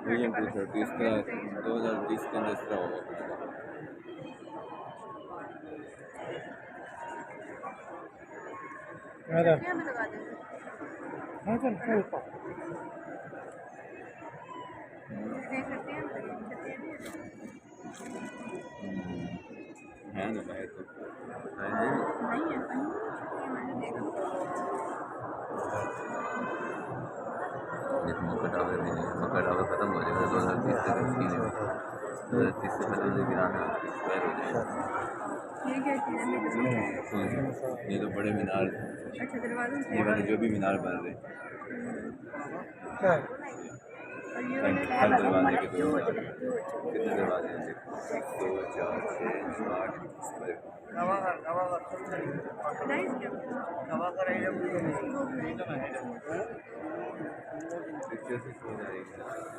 Vision 230 इसका 2030 के अंदर इस तरह होगा कुछ का। है ना भाई तो मक्का टावर भी नहीं, मक्का टावर खत्म हो जाएगा 2030 तक इसकी नहीं, 2030 से पहले मुझे गिराना एक्सपायर हो जाएगा। ये तो बड़े मीनार, ये वाले जो भी मीनार बन रहे हर दरवाजे के 2 मीनार, कितने दरवाजे हैं देखो, 2 4 6 8 पिक्चर से